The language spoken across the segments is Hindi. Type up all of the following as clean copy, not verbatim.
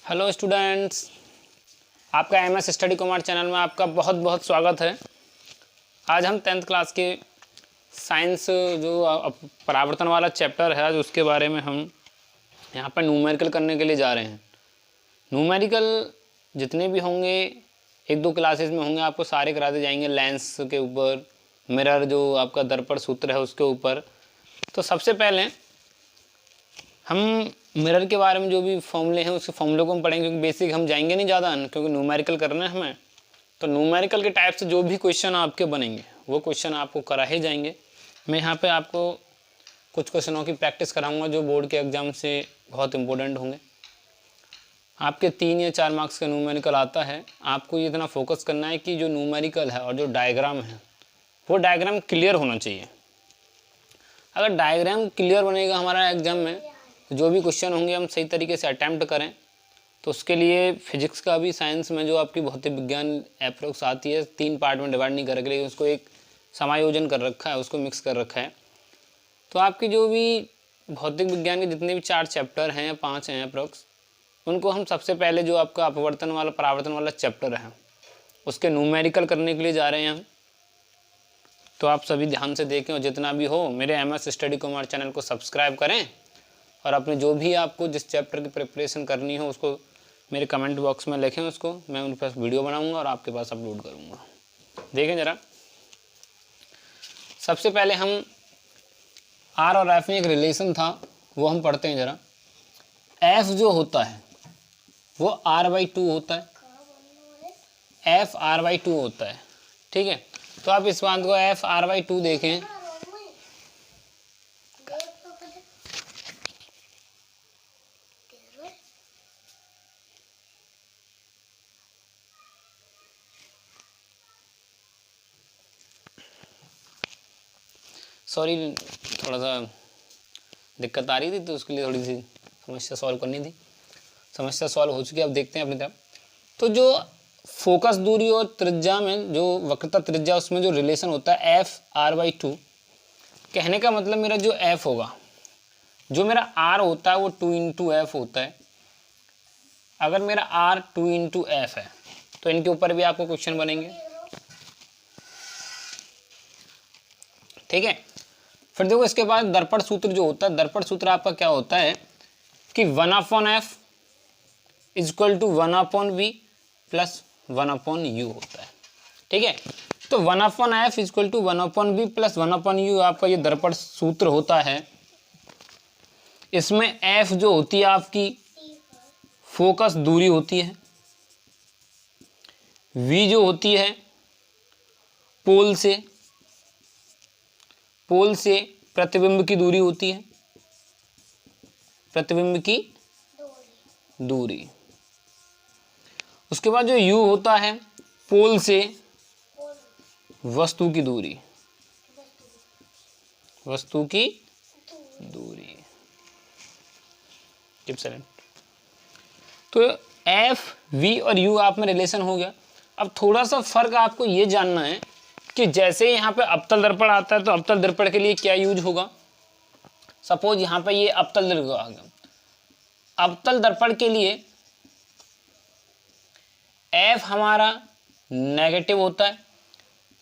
हेलो स्टूडेंट्स, आपका एमएस स्टडी कॉमर्स चैनल में आपका बहुत बहुत स्वागत है। आज हम 10th क्लास के साइंस जो परावर्तन वाला चैप्टर है, आज उसके बारे में हम यहाँ पर न्यूमेरिकल करने के लिए जा रहे हैं। न्यूमेरिकल जितने भी होंगे, एक दो क्लासेस में होंगे, आपको सारे कराते जाएंगे। लेंस के ऊपर, मिरर जो आपका दर्पण सूत्र है उसके ऊपर। तो सबसे पहले हम मिरर के बारे में जो भी फॉर्मूले हैं उसके फॉर्मूले को हम पढ़ेंगे, क्योंकि बेसिक हम जाएंगे नहीं ज़्यादा, क्योंकि न्यूमेरिकल करना है हमें। तो न्यूमेरिकल के टाइप से जो भी क्वेश्चन आपके बनेंगे वो क्वेश्चन आपको करा ही जाएंगे। मैं यहाँ पे आपको कुछ क्वेश्चनों की प्रैक्टिस कराऊंगा जो बोर्ड के एग्ज़ाम से बहुत इंपॉर्टेंट होंगे। आपके 3 या 4 मार्क्स का न्यूमेरिकल आता है। आपको ये इतना फोकस करना है कि जो न्यूमेरिकल है और जो डायग्राम है वो डायग्राम क्लियर होना चाहिए। अगर डायग्राम क्लियर बनेगा हमारा एग्ज़ाम में, जो भी क्वेश्चन होंगे हम सही तरीके से अटैम्प्ट करें। तो उसके लिए फिजिक्स का भी, साइंस में जो आपकी भौतिक विज्ञान एप्रोक्स आती है, 3 पार्ट में डिवाइड नहीं करके, लेकिन उसको एक समायोजन कर रखा है, उसको मिक्स कर रखा है। तो आपकी जो भी भौतिक विज्ञान के जितने भी 4 चैप्टर हैं या 5 हैं अप्रोक्स, उनको हम सबसे पहले जो आपका अपवर्तन वाला, परावर्तन वाला चैप्टर है, उसके न्यूमेरिकल करने के लिए जा रहे हैं हम। तो आप सभी ध्यान से देखें और जितना भी हो मेरे एमएस स्टडी कॉमर्स चैनल को सब्सक्राइब करें, और अपने जो भी आपको जिस चैप्टर की प्रिपरेशन करनी हो उसको मेरे कमेंट बॉक्स में लिखें, उसको मैं उन पर वीडियो बनाऊंगा और आपके पास अपलोड करूंगा। देखें ज़रा, सबसे पहले हम आर और एफ में एक रिलेशन था वो हम पढ़ते हैं ज़रा। एफ जो होता है वो r/2 होता है, एफ r/2 होता है, ठीक है। तो आप इस बात को एफ r/2 देखें। सॉरी, थोड़ा सा दिक्कत आ रही थी तो उसके लिए थोड़ी सी समस्या सॉल्व करनी थी। समस्या सॉल्व हो चुकी है, अब देखते हैं अपनी तरफ। तो जो फोकस दूरी और त्रिज्या में, जो वक्रता त्रिज्या, उसमें जो रिलेशन होता है एफ r/2, कहने का मतलब मेरा जो एफ होगा, जो मेरा आर होता है वो 2 × f होता है। अगर मेरा आर 2 × f है तो इनके ऊपर भी आपको क्वेश्चन बनेंगे, ठीक है। फिर देखो, इसके बाद दर्पण सूत्र जो होता है, दर्पण सूत्र आपका क्या होता है कि 1/f = 1/v + 1/u होता है, ठीक है। तो 1/f = 1/v + 1/u आपका ये दर्पण सूत्र होता है। इसमें f जो होती है आपकी फोकस दूरी होती है, v जो होती है पोल से प्रतिबिंब की दूरी होती है, प्रतिबिंब की दूरी। उसके बाद जो u होता है पोल से वस्तु की दूरी, वस्तु की दूरी। तो f, v और u आप में रिलेशन हो गया। अब थोड़ा सा फर्क आपको ये जानना है कि जैसे यहाँ पे अवतल दर्पण आता है तो अवतल दर्पण के लिए क्या यूज होगा। सपोज यहाँ पे ये अवतल दर्पण आ गया, अवतल दर्पण के लिए f हमारा नेगेटिव होता है,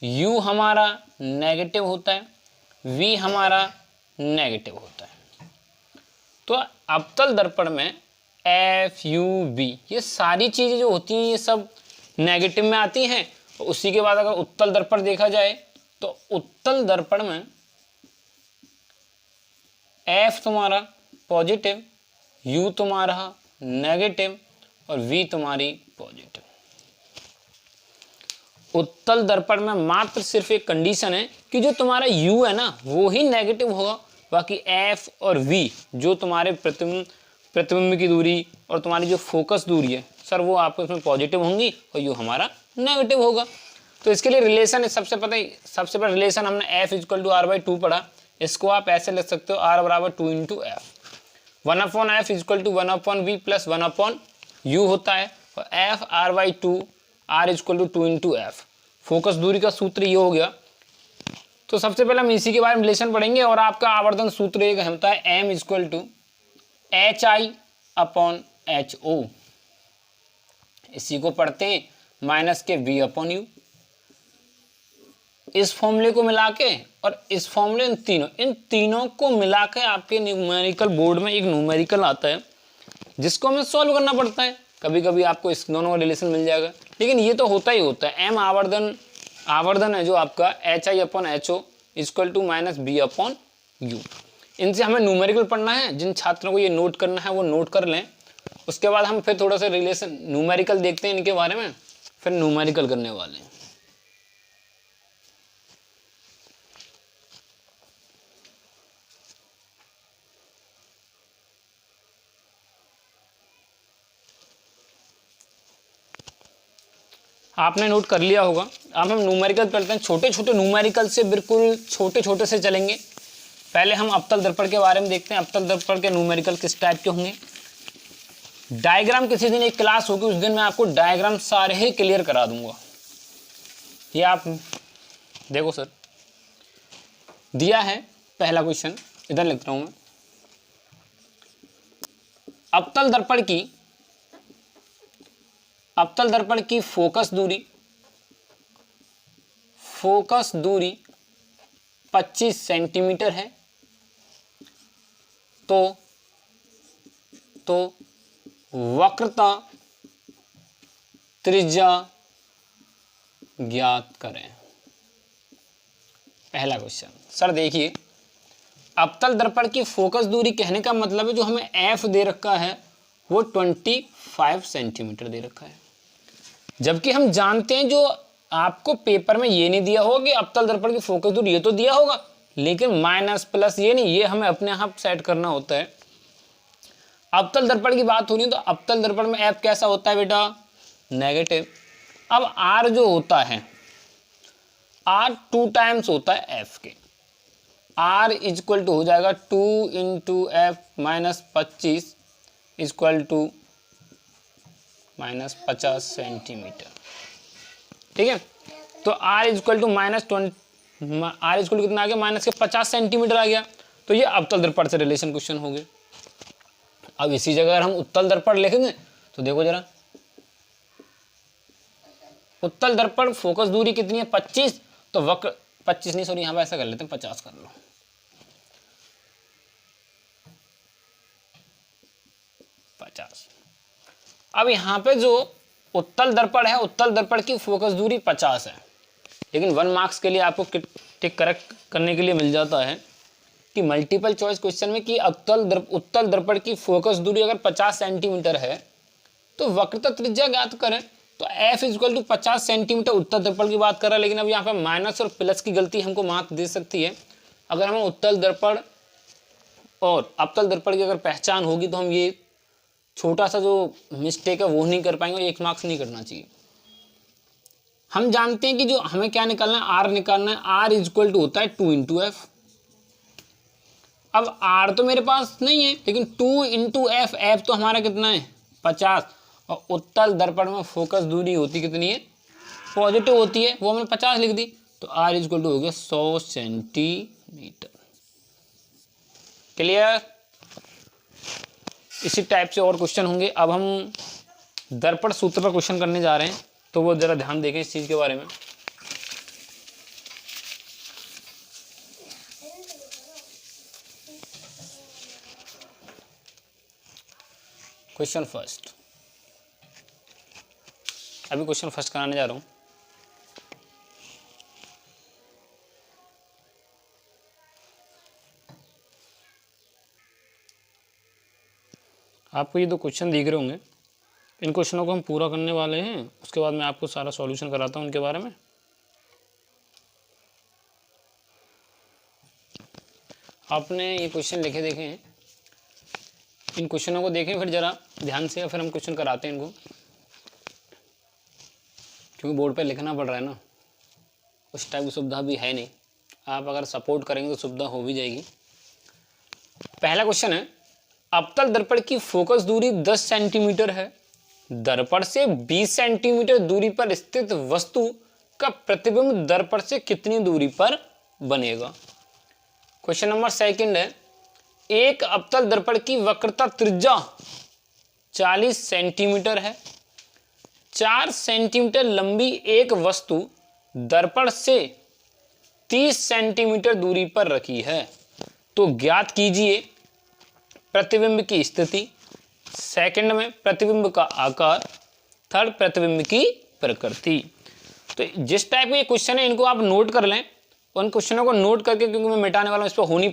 u हमारा नेगेटिव होता है, v हमारा नेगेटिव होता है। तो अवतल दर्पण में f, u, v ये सारी चीज़ें जो होती हैं ये सब नेगेटिव में आती हैं। और उसी के बाद अगर उत्तल दर्पण देखा जाए तो उत्तल दर्पण में f तुम्हारा पॉजिटिव, u तुम्हारा नेगेटिव और v तुम्हारी पॉजिटिव। उत्तल दर्पण में मात्र सिर्फ एक कंडीशन है कि जो तुम्हारा u है ना वो ही नेगेटिव होगा, बाकी f और v जो तुम्हारे प्रतिबिंब की दूरी और तुम्हारी जो फोकस दूरी है सर, वो आपको इसमें पॉजिटिव होंगी और u हमारा नेगेटिव होगा। तो इसके लिए रिलेशन सबसे पहले रिलेशन हमने f = r/2 पढ़ा। इसको आप ऐसे लिख सकते हो, r = 2 × f। 1/f = 1/v + 1/u होता है, और f r/2 r = 2 × f। Focus दूरी का सूत्र ये हो गया। तो सबसे पहले हम इसी के बारे में रिलेशन पढ़ेंगे। और आपका आवर्धन सूत्र एक होता है m = hi/ho। इसी को पढ़ते हैं माइनस के v अपॉन यू। इस फॉर्मूले को मिला के और इस फॉर्मूले, इन तीनों को मिला के आपके न्यूमेरिकल बोर्ड में एक न्यूमेरिकल आता है जिसको हमें सॉल्व करना पड़ता है। कभी कभी आपको इस दोनों का रिलेशन मिल जाएगा, लेकिन ये तो होता ही होता है। m आवर्धन है जो आपका h i upon h o equal to minus v upon u. इनसे हमें न्यूमेरिकल पढ़ना है। जिन छात्रों को ये नोट करना है वो नोट कर लें। उसके बाद हम फिर थोड़ा सा रिलेशन न्यूमेरिकल देखते हैं इनके बारे में, फिर न्यूमेरिकल करने वाले हैं। आपने नोट कर लिया होगा। अब हम न्यूमेरिकल करते हैं। छोटे छोटे न्यूमेरिकल से, बिल्कुल छोटे छोटे से चलेंगे। पहले हम अवतल दर्पण के बारे में देखते हैं। अवतल दर्पण के न्यूमेरिकल किस टाइप के होंगे। डायग्राम किसी दिन एक क्लास होगी, उस दिन मैं आपको डायग्राम सारे ही क्लियर करा दूंगा। ये आप देखो सर, दिया है पहला क्वेश्चन, इधर लिख रहा हूं मैं। अवतल दर्पण की फोकस दूरी 25 सेंटीमीटर है। तो वक्रता त्रिज्या ज्ञात करें। पहला क्वेश्चन सर देखिए, अवतल दर्पण की फोकस दूरी कहने का मतलब है जो हमें एफ दे रखा है वो 25 सेंटीमीटर दे रखा है। जबकि हम जानते हैं, जो आपको पेपर में ये नहीं दिया होगा कि अवतल दर्पण की फोकस दूरी, ये तो दिया होगा लेकिन माइनस प्लस ये नहीं, ये हमें अपने आप सेट करना होता है। अवतल दर्पण की बात हो रही है तो अवतल दर्पण में एफ कैसा होता है बेटा, नेगेटिव। अब आर जो होता है, आर 2 टाइम्स होता है एफ के। आर इक्वल टू हो जाएगा 2 into f minus 25 equal to minus 50 centimetre. ठीक है, तो r equal to r equal to कितना आ गया, माइनस के 50 सेंटीमीटर आ गया। तो ये अवतल दर्पण से रिलेशन क्वेश्चन हो गए। अब इसी जगह हम उत्तल दर्पण लिखेंगे तो देखो जरा, उत्तल दर्पण फोकस दूरी कितनी है 25, तो वक्र 25 नहीं, सॉरी यहां पर ऐसा कर लेते हैं 50 कर लो। अब यहां पे जो उत्तल दर्पण है, उत्तल दर्पण की फोकस दूरी 50 है, लेकिन 1 मार्क्स के लिए आपको टिक करेक्ट करने के लिए मिल जाता है कि मल्टीपल चॉइस क्वेश्चन में कि उत्तल दर्पण की फोकस दूरी अगर 50 सेंटीमीटर है तो वक्रता त्रिज्या ज्ञात करें। तो एफ इक्वल टू 50 सेंटीमीटर उत्तल दर्पण की बात कर रहा है, लेकिन अब यहाँ पे माइनस और प्लस की गलती हमको मार्क दे सकती है। अगर हमें उत्तल दर्पण और अवतल दर्पण की अगर पहचान होगी तो हम ये छोटा सा जो मिस्टेक है वो नहीं कर पाएंगे और 1 मार्क्स नहीं करना चाहिए। हम जानते हैं कि जो हमें क्या निकालना है, आर निकालना है। आर इक्वल टू होता है 2 इंटू एफ। अब आर तो मेरे पास नहीं है, लेकिन 2 इंटू एफ, एफ तो हमारा कितना है 50, और उत्तल दर्पण में फोकस दूरी होती कितनी है, पॉजिटिव होती है, वो हमने 50 लिख दी। तो आर इक्वल टू हो गया 100 सेंटीमीटर। क्लियर। इसी टाइप से और क्वेश्चन होंगे। अब हम दर्पण सूत्र पर क्वेश्चन करने जा रहे हैं, तो वो जरा ध्यान देखें इस चीज के बारे में। क्वेश्चन फर्स्ट, अभी क्वेश्चन फर्स्ट कराने जा रहा हूं। आपको ये 2 क्वेश्चन दिख रहे होंगे, इन क्वेश्चनों को हम पूरा करने वाले हैं। उसके बाद मैं आपको सारा सॉल्यूशन कराता हूं उनके बारे में। आपने ये क्वेश्चन लिखे देखे हैं, इन क्वेश्चनों को देखें फिर जरा ध्यान से, फिर हम क्वेश्चन कराते हैं इनको, क्योंकि बोर्ड पे लिखना पड़ रहा है ना, उस टाइप की सुविधा भी है नहीं। आप अगर सपोर्ट करेंगे तो सुविधा हो भी जाएगी। पहला क्वेश्चन है, अवतल दर्पण की फोकस दूरी 10 सेंटीमीटर है। दर्पण से 20 सेंटीमीटर दूरी पर स्थित वस्तु का प्रतिबिंब दर्पण से कितनी दूरी पर बनेगा। क्वेश्चन नंबर सेकंड है, एक अवतल दर्पण की वक्रता त्रिज्या 40 सेंटीमीटर है। 4 सेंटीमीटर लंबी एक वस्तु दर्पण से 30 सेंटीमीटर दूरी पर रखी है, तो ज्ञात कीजिए प्रतिबिंब की स्थिति, सेकंड में प्रतिबिंब का आकार, थर्ड प्रतिबिंब की प्रकृति। तो जिस टाइप के क्वेश्चन है इनको आप नोट कर लें, उन क्वेश्चनों को नोट करके, क्योंकि मैं मिटाने वाला हूं, इस पर हो नहीं